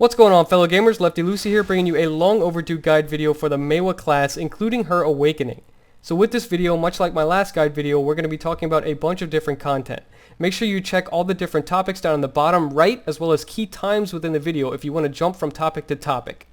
What's going on, fellow gamers? Lefty Lucy here, bringing you a long overdue guide video for the Maehwa class, including her awakening. So with this video, much like my last guide video, we're going to be talking about a bunch of different content. Make sure you check all the different topics down in the bottom right, as well as key times within the video if you want to jump from topic to topic.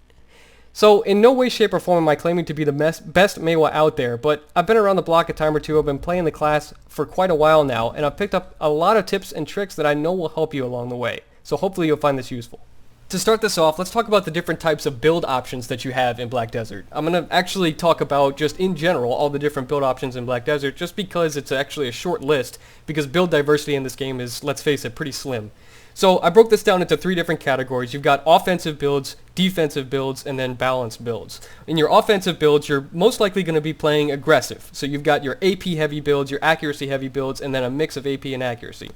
So in no way, shape, or form am I claiming to be the best Maehwa out there, but I've been around the block a time or two. I've been playing the class for quite a while now, and I've picked up a lot of tips and tricks that I know will help you along the way. So hopefully you'll find this useful. To start this off, let's talk about the different types of build options that you have in Black Desert. I'm going to actually talk about, just in general, all the different build options in Black Desert, just because it's actually a short list, because build diversity in this game is, let's face it, pretty slim. So I broke this down into three different categories. You've got offensive builds, defensive builds, and then balanced builds. In your offensive builds, you're most likely going to be playing aggressive. So you've got your AP heavy builds, your accuracy heavy builds, and then a mix of AP and accuracy.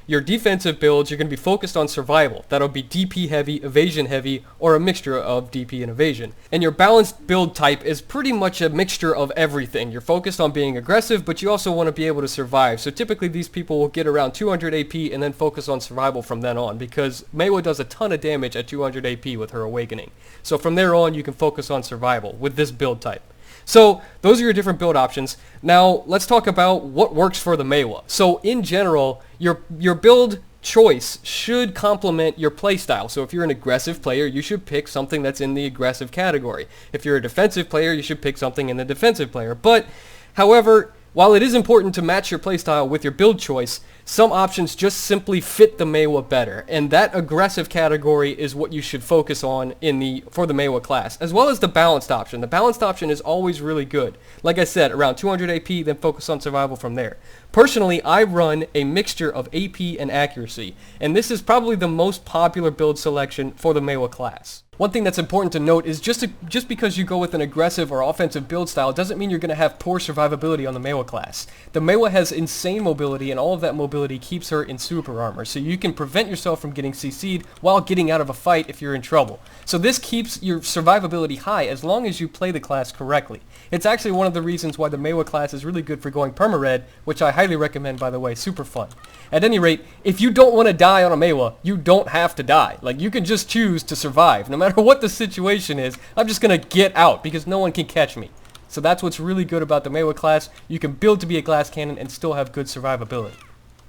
Your defensive builds, you're going to be focused on survival. That'll be DP heavy, evasion heavy, or a mixture of DP and evasion. And your balanced build type is pretty much a mixture of everything. You're focused on being aggressive, but you also want to be able to survive. So typically these people will get around 200 AP and then focus on survival from then on, because Maehwa does a ton of damage at 200 AP with her awakening. So from there on, you can focus on survival with this build type. So those are your different build options. Now let's talk about what works for the Maehwa. So in general, your build choice should complement your playstyle. So if you're an aggressive player, you should pick something that's in the aggressive category. If you're a defensive player, you should pick something in the defensive player. But however, while it is important to match your playstyle with your build choice, some options just simply fit the Maehwa better, and that aggressive category is what you should focus on for the Maehwa class, as well as the balanced option. The balanced option is always really good. Like I said, around 200 AP, then focus on survival from there. Personally, I run a mixture of AP and accuracy, and this is probably the most popular build selection for the Maehwa class. One thing that's important to note is just because you go with an aggressive or offensive build style doesn't mean you're going to have poor survivability on the Maehwa class. The Maehwa has insane mobility, and all of that mobility keeps her in super armor, so you can prevent yourself from getting CC'd while getting out of a fight if you're in trouble. So this keeps your survivability high as long as you play the class correctly. It's actually one of the reasons why the Maehwa class is really good for going perma-red, which I highly recommend, by the way. Super fun. At any rate, if you don't want to die on a Maehwa, you don't have to die. Like, you can just choose to survive. No matter what the situation is, I'm just going to get out because no one can catch me. So that's what's really good about the Maehwa class. You can build to be a glass cannon and still have good survivability.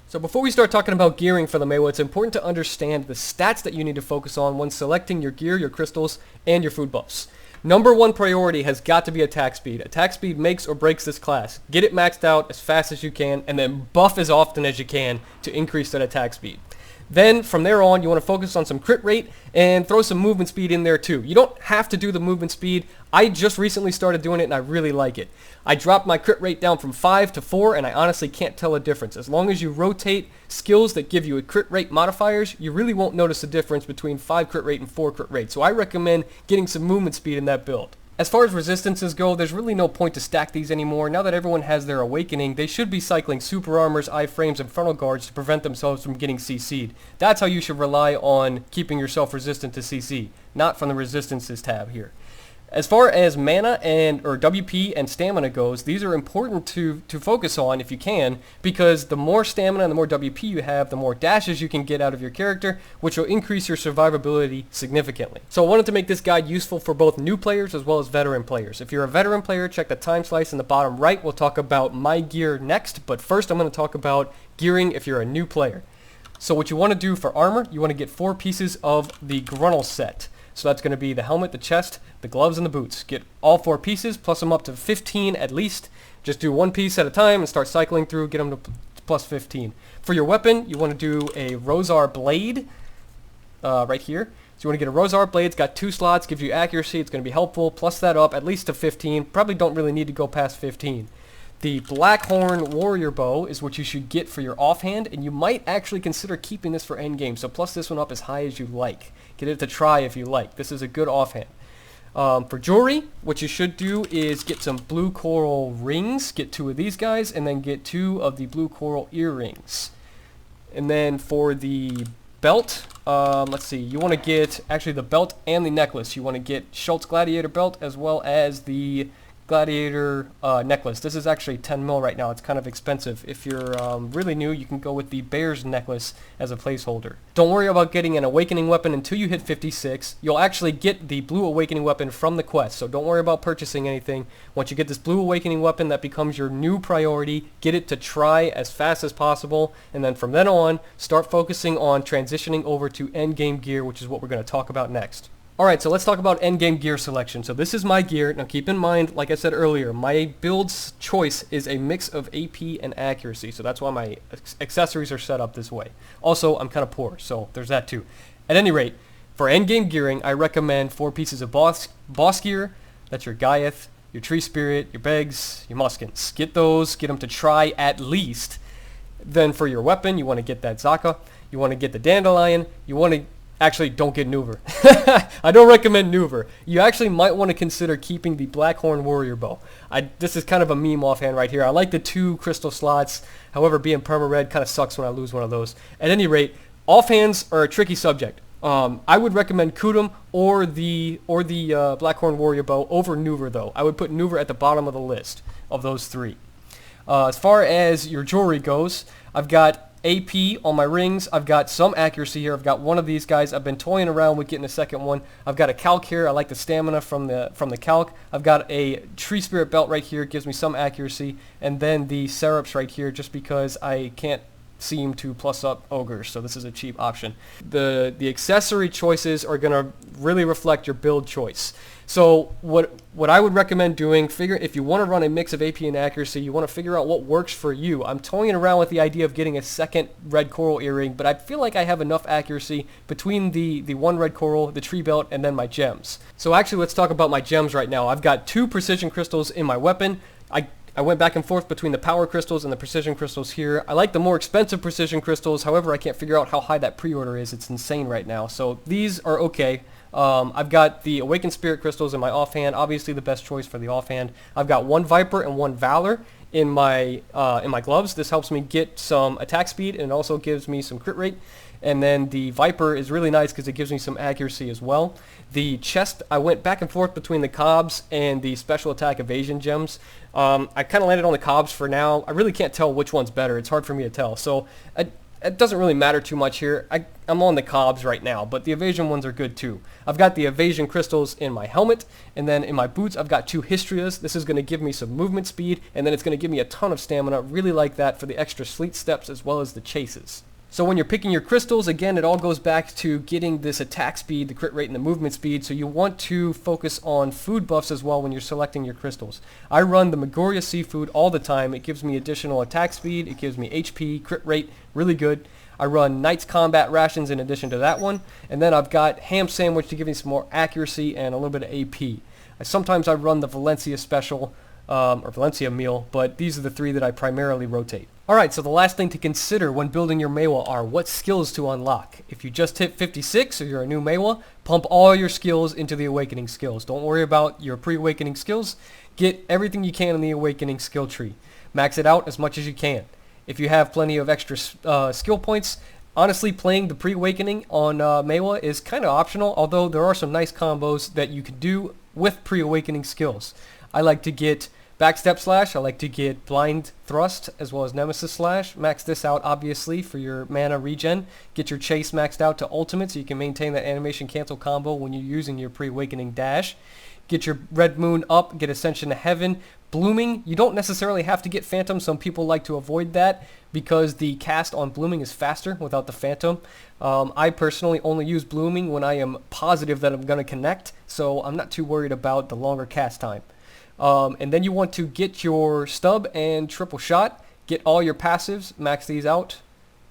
So before we start talking about gearing for the Maehwa, it's important to understand the stats that you need to focus on when selecting your gear, your crystals, and your food buffs. Number one priority has got to be attack speed. Attack speed makes or breaks this class. Get it maxed out as fast as you can, and then buff as often as you can to increase that attack speed. Then, from there on, you want to focus on some crit rate and throw some movement speed in there too. You don't have to do the movement speed. I just recently started doing it and I really like it. I dropped my crit rate down from 5 to 4 and I honestly can't tell a difference. As long as you rotate skills that give you a crit rate modifiers, you really won't notice a difference between 5 crit rate and 4 crit rate. So I recommend getting some movement speed in that build. As far as resistances go, there's really no point to stack these anymore. Now that everyone has their awakening, they should be cycling super armors, iframes, and frontal guards to prevent themselves from getting CC'd. That's how you should rely on keeping yourself resistant to CC, not from the resistances tab here. As far as mana or WP and stamina goes, these are important to focus on if you can, because the more stamina and the more WP you have, the more dashes you can get out of your character, which will increase your survivability significantly. So I wanted to make this guide useful for both new players as well as veteran players. If you're a veteran player, check the time slice in the bottom right. We'll talk about my gear next, but first I'm going to talk about gearing if you're a new player. So what you want to do for armor, you want to get 4 pieces of the Grunnel set. So that's going to be the helmet, the chest, the gloves, and the boots. Get all 4 pieces, plus them up to 15 at least. Just do 1 piece at a time and start cycling through, get them to plus 15. For your weapon, you want to do a Rosar blade right here. So you want to get a Rosar blade. It's got 2 slots, gives you accuracy. It's going to be helpful. Plus that up at least to 15. Probably don't really need to go past 15. The Blackhorn Warrior Bow is what you should get for your offhand, and you might actually consider keeping this for endgame, so plus this one up as high as you like. Get it to try if you like. This is a good offhand. For jewelry, what you should do is get some blue coral rings, get 2 of these guys, and then get 2 of the blue coral earrings. And then for the belt, let's see, you want to get actually the belt and the necklace. You want to get Schultz Gladiator belt as well as the Gladiator necklace. This is actually 10 mil right now. It's kind of expensive. If you're really new, you can go with the Bear's necklace as a placeholder. Don't worry about getting an awakening weapon until you hit 56. You'll actually get the blue awakening weapon from the quest, so don't worry about purchasing anything. Once you get this blue awakening weapon, that becomes your new priority. Get it to try as fast as possible, and then from then on, start focusing on transitioning over to Endgame Gear, which is what we're going to talk about next. Alright, so let's talk about endgame gear selection. So this is my gear. Now keep in mind, like I said earlier, my build's choice is a mix of AP and accuracy. So that's why my accessories are set up this way. Also, I'm kind of poor, so there's that too. At any rate, for endgame gearing, I recommend 4 pieces of boss gear. That's your Gaiath, your Tree Spirit, your Begs, your Muskins. Get those, get them to try at least. Then for your weapon, you want to get that Zaka. You want to get the Dandelion. You want to... Actually, don't get Nuver. I don't recommend Nuver. You actually might want to consider keeping the Blackhorn Warrior Bow. This is kind of a meme offhand right here. I like the 2 crystal slots. However, being perma-red kind of sucks when I lose one of those. At any rate, offhands are a tricky subject. I would recommend Kudum or the Blackhorn Warrior Bow over Nuver, though. I would put Nuver at the bottom of the list of those 3. As far as your jewelry goes, I've got AP on my rings. I've got some accuracy here. I've got one of these guys. I've been toying around with getting a second one. I've got a calc here. I like the stamina from the calc. I've got a Tree Spirit belt right here. It gives me some accuracy. And then the Serups right here just because I can't seem to plus up ogres, so this is a cheap option. The accessory choices are going to really reflect your build choice. So what I would recommend doing, if you want to run a mix of AP and accuracy, you want to figure out what works for you. I'm toying around with the idea of getting a second red coral earring, but I feel like I have enough accuracy between the 1 red coral, the tree belt, and then my gems. So actually, let's talk about my gems right now. I've got 2 precision crystals in my weapon. I went back and forth between the power crystals and the precision crystals here. I like the more expensive precision crystals. However, I can't figure out how high that pre-order is. It's insane right now. So these are okay. I've got the Awakened Spirit crystals in my offhand. Obviously the best choice for the offhand. I've got 1 Viper and 1 Valor in my gloves. This helps me get some attack speed and also gives me some crit rate. And then the Viper is really nice because it gives me some accuracy as well. The chest, I went back and forth between the Cobbs and the special attack evasion gems. I kind of landed on the Cobbs for now. I really can't tell which one's better. It's hard for me to tell. So it doesn't really matter too much here. I'm on the Cobbs right now, but the evasion ones are good too. I've got the evasion crystals in my helmet, and then in my boots I've got 2 Histrias. This is going to give me some movement speed, and then it's going to give me a ton of stamina. Really like that for the extra sleet steps as well as the chases. So when you're picking your crystals, again, it all goes back to getting this attack speed, the crit rate, and the movement speed. So you want to focus on food buffs as well when you're selecting your crystals. I run the Magoria Seafood all the time. It gives me additional attack speed. It gives me HP, crit rate, really good. I run Knight's Combat Rations in addition to that one. And then I've got Ham Sandwich to give me some more accuracy and a little bit of AP. Sometimes I run the Valencia Special or Valencia Meal, but these are the 3 that I primarily rotate. Alright, so the last thing to consider when building your Maehwa are what skills to unlock. If you just hit 56 or you're a new Maehwa, pump all your skills into the Awakening skills. Don't worry about your pre-Awakening skills. Get everything you can in the Awakening skill tree. Max it out as much as you can. If you have plenty of extra skill points, honestly playing the pre-Awakening on Maehwa is kind of optional, although there are some nice combos that you can do with pre-Awakening skills. I like to get Backstep Slash, I like to get Blind Thrust as well as Nemesis Slash. Max this out obviously for your mana regen. Get your Chase maxed out to Ultimate so you can maintain that animation cancel combo when you're using your pre-Awakening dash. Get your Red Moon up, get Ascension to Heaven. Blooming, you don't necessarily have to get Phantom. Some people like to avoid that because the cast on Blooming is faster without the Phantom. I personally only use Blooming when I am positive that I'm going to connect, so I'm not too worried about the longer cast time. And then you want to get your stub and triple shot, get all your passives, max these out,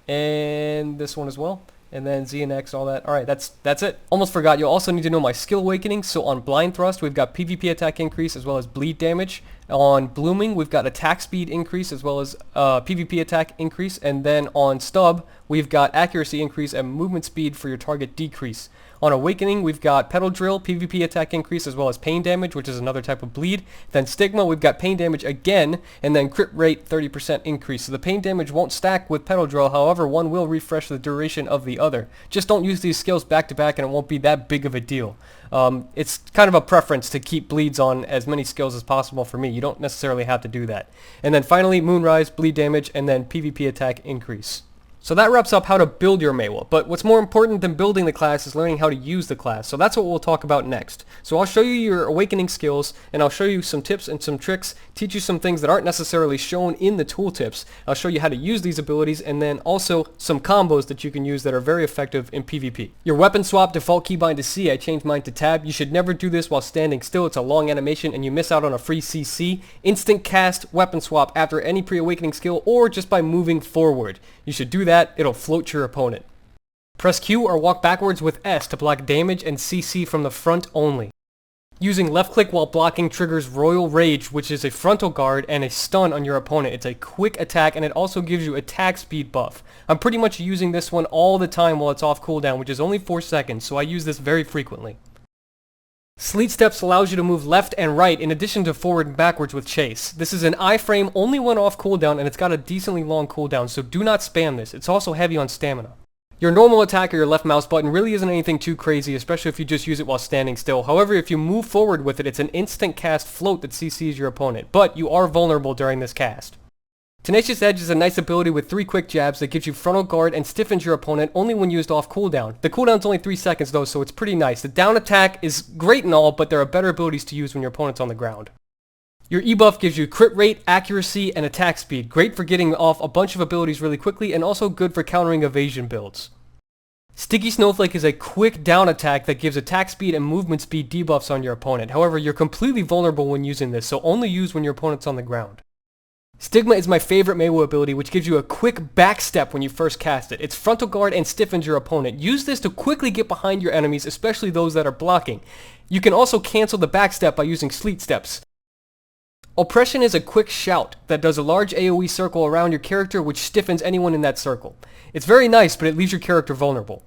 and this one as well, and then Z and X, all that. Alright, that's it. Almost forgot, you'll also need to know my skill awakening. So on Blind Thrust, we've got PvP attack increase as well as bleed damage. On blooming, we've got attack speed increase as well as PvP attack increase, and then on stub, we've got accuracy increase and movement speed for your target decrease. On awakening, we've got petal drill, PvP attack increase as well as pain damage, which is another type of bleed. Then stigma, we've got pain damage again, and then crit rate 30% increase. So the pain damage won't stack with petal drill, however, one will refresh the duration of the other. Just don't use these skills back to back and it won't be that big of a deal. It's kind of a preference to keep bleeds on as many skills as possible for me. You don't necessarily have to do that. And then finally, Moonrise, bleed damage, and then PvP attack increase. So that wraps up how to build your Maehwa, but what's more important than building the class is learning how to use the class, so that's what we'll talk about next. So I'll show you your awakening skills, and I'll show you some tips and some tricks, teach you some things that aren't necessarily shown in the tooltips. I'll show you how to use these abilities, and then also some combos that you can use that are very effective in PvP. Your weapon swap, default keybind to C, I changed mine to tab. You should never do this while standing still, it's a long animation and you miss out on a free CC. Instant cast, weapon swap after any pre-awakening skill or just by moving forward. You should do that, it'll float your opponent. Press Q or walk backwards with S to block damage and CC from the front only. Using left click while blocking triggers Royal Rage, which is a frontal guard and a stun on your opponent. It's a quick attack and it also gives you attack speed buff. I'm pretty much using this one all the time while it's off cooldown, which is only 4 seconds, so I use this very frequently. Sleet Steps allows you to move left and right in addition to forward and backwards with Chase. This is an iframe only when off cooldown and it's got a decently long cooldown, so do not spam this. It's also heavy on stamina. Your normal attack or your left mouse button really isn't anything too crazy, especially if you just use it while standing still. However, if you move forward with it, it's an instant cast float that CCs your opponent, but you are vulnerable during this cast. Tenacious Edge is a nice ability with 3 quick jabs that gives you frontal guard and stiffens your opponent only when used off cooldown. The cooldown's only 3 seconds though, so it's pretty nice. The down attack is great and all, but there are better abilities to use when your opponent's on the ground. Your E-buff gives you crit rate, accuracy, and attack speed. Great for getting off a bunch of abilities really quickly and also good for countering evasion builds. Sticky Snowflake is a quick down attack that gives attack speed and movement speed debuffs on your opponent. However, you're completely vulnerable when using this, so only use when your opponent's on the ground. Stigma is my favorite Maehwa ability, which gives you a quick backstep when you first cast it. It's frontal guard and stiffens your opponent. Use this to quickly get behind your enemies, especially those that are blocking. You can also cancel the backstep by using Sleet Steps. Oppression is a quick shout that does a large AoE circle around your character which stiffens anyone in that circle. It's very nice, but it leaves your character vulnerable.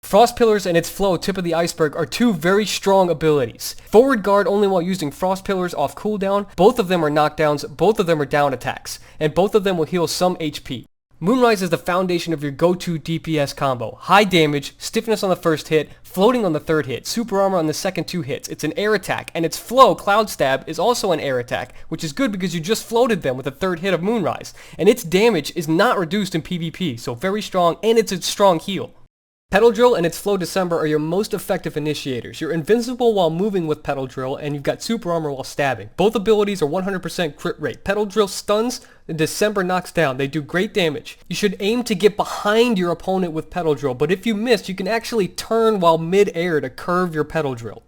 Frost Pillars and its flow, Tip of the Iceberg, are 2 very strong abilities. Forward guard only while using Frost Pillars off cooldown, both of them are knockdowns, both of them are down attacks, and both of them will heal some HP. Moonrise is the foundation of your go-to DPS combo. High damage, stiffness on the first hit, floating on the third hit, super armor on the second 2 hits. It's an air attack, and its flow, Cloud Stab, is also an air attack, which is good because you just floated them with the 3rd hit of Moonrise. And its damage is not reduced in PvP, so very strong, and it's a strong heal. Petal Drill and its Flow December are your most effective initiators. You're invincible while moving with Petal Drill, and you've got super armor while stabbing. Both abilities are 100% crit rate. Petal Drill stuns, and December knocks down. They do great damage. You should aim to get behind your opponent with Petal Drill, but if you miss, you can actually turn while mid-air to curve your Petal Drill.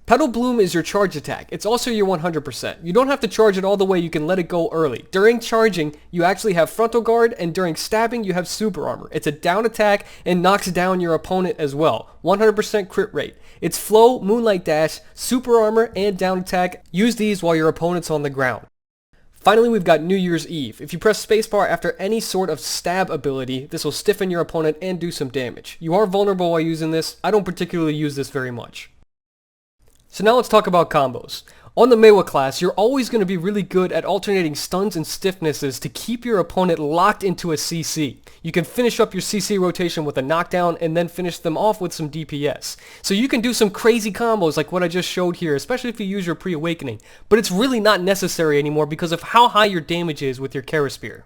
Petal Bloom is your charge attack. It's also your 100%. You don't have to charge it all the way, you can let it go early. During charging, you actually have frontal guard, and during stabbing, you have super armor. It's a down attack and knocks down your opponent as well. 100% crit rate. It's flow, moonlight dash, super armor, and down attack. Use these while your opponent's on the ground. Finally, we've got New Year's Eve. If you press spacebar after any sort of stab ability, this will stiffen your opponent and do some damage. You are vulnerable while using this. I don't particularly use this very much. So now let's talk about combos. On the Maehwa class, you're always going to be really good at alternating stuns and stiffnesses to keep your opponent locked into a CC. You can finish up your CC rotation with a knockdown and then finish them off with some DPS. So you can do some crazy combos like what I just showed here, especially if you use your pre-awakening. But it's really not necessary anymore because of how high your damage is with your Kara Spear.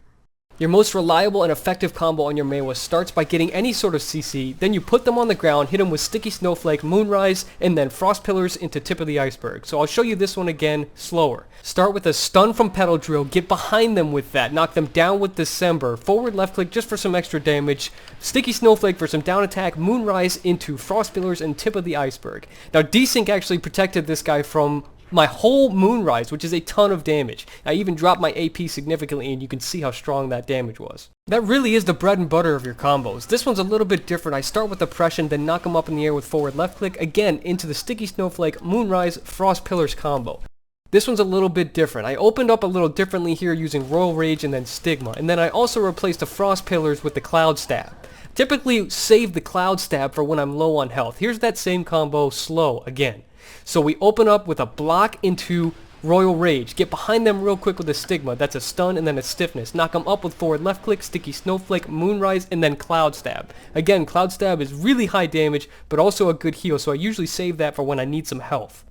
Your most reliable and effective combo on your Maehwa starts by getting any sort of CC, then you put them on the ground, hit them with Sticky Snowflake, Moonrise, and then Frost Pillars into Tip of the Iceberg. So I'll show you this one again, slower. Start with a stun from Petal Drill, get behind them with that, knock them down with December, forward left click just for some extra damage, Sticky Snowflake for some down attack, Moonrise into Frost Pillars and Tip of the Iceberg. Now Desync actually protected this guy from my whole Moonrise, which is a ton of damage. I even dropped my AP significantly, and you can see how strong that damage was. That really is the bread and butter of your combos. This one's a little bit different. I start with Oppression, then knock them up in the air with forward left click, again into the Sticky Snowflake, Moonrise, Frost Pillars combo. This one's a little bit different. I opened up a little differently here using Royal Rage and then Stigma, and then I also replaced the Frost Pillars with the Cloud Stab. Typically save the Cloud Stab for when I'm low on health. Here's that same combo, slow again. So we open up with a block into Royal Rage. Get behind them real quick with a Stigma. That's a stun and then a stiffness. Knock them up with forward left click, Sticky Snowflake, Moonrise, and then Cloud Stab. Again, Cloud Stab is really high damage, but also a good heal, so I usually save that for when I need some health.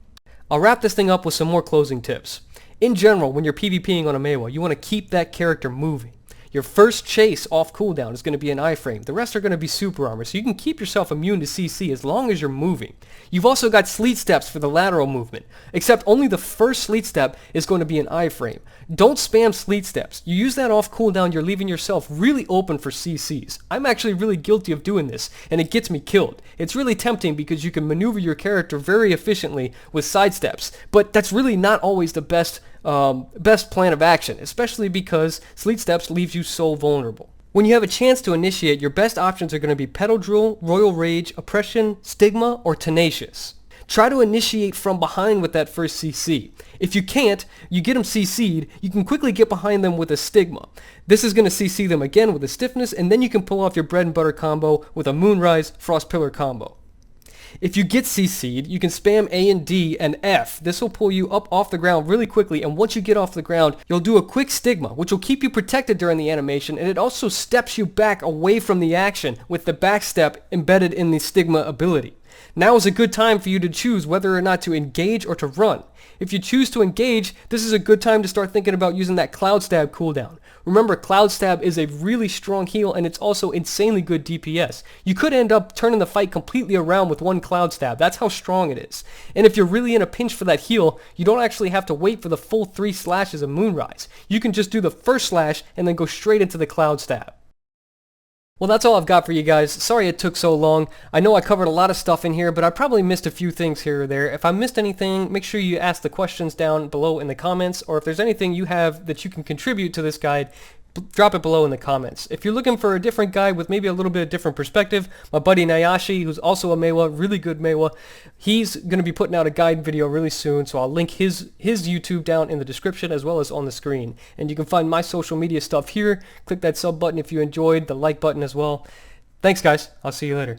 I'll wrap this thing up with some more closing tips. In general, when you're PvPing on a Maehwa, you want to keep that character moving. Your first chase off cooldown is going to be an iframe. The rest are going to be super armor, so you can keep yourself immune to CC as long as you're moving. You've also got sleet steps for the lateral movement, except only the first sleet step is going to be an iframe. Don't spam sleet steps. You use that off cooldown, you're leaving yourself really open for CCs. I'm actually really guilty of doing this, and it gets me killed. It's really tempting because you can maneuver your character very efficiently with sidesteps, but that's really not always the best plan of action, especially because sleet steps leaves you so vulnerable. When you have a chance to initiate, your best options are going to be Pedal Drill, Royal Rage, Oppression, Stigma, or Tenacious. Try to initiate from behind with that first CC. If you can't, you get them CC'd, you can quickly get behind them with a Stigma. This is going to CC them again with a Stiffness, and then you can pull off your bread and butter combo with a Moonrise Frost Pillar combo. If you get CC'd, you can spam A and D and F. This will pull you up off the ground really quickly, and once you get off the ground, you'll do a quick Stigma, which will keep you protected during the animation, and it also steps you back away from the action with the back step embedded in the Stigma ability. Now is a good time for you to choose whether or not to engage or to run. If you choose to engage, this is a good time to start thinking about using that Cloud Stab cooldown. Remember, Cloud Stab is a really strong heal, and it's also insanely good DPS. You could end up turning the fight completely around with one Cloud Stab. That's how strong it is. And if you're really in a pinch for that heal, you don't actually have to wait for the full 3 slashes of Moonrise. You can just do the first slash and then go straight into the Cloud Stab. Well, that's all I've got for you guys. Sorry it took so long. I know I covered a lot of stuff in here, but I probably missed a few things here or there. If I missed anything, make sure you ask the questions down below in the comments, or if there's anything you have that you can contribute to this guide, drop it below in the comments. If you're looking for a different guide with maybe a little bit of different perspective, my buddy Nayashi, who's also a Maehwa, really good Maehwa, he's going to be putting out a guide video really soon, so I'll link his YouTube down in the description as well as on the screen. And you can find my social media stuff here. Click that sub button if you enjoyed, the like button as well. Thanks guys, I'll see you later.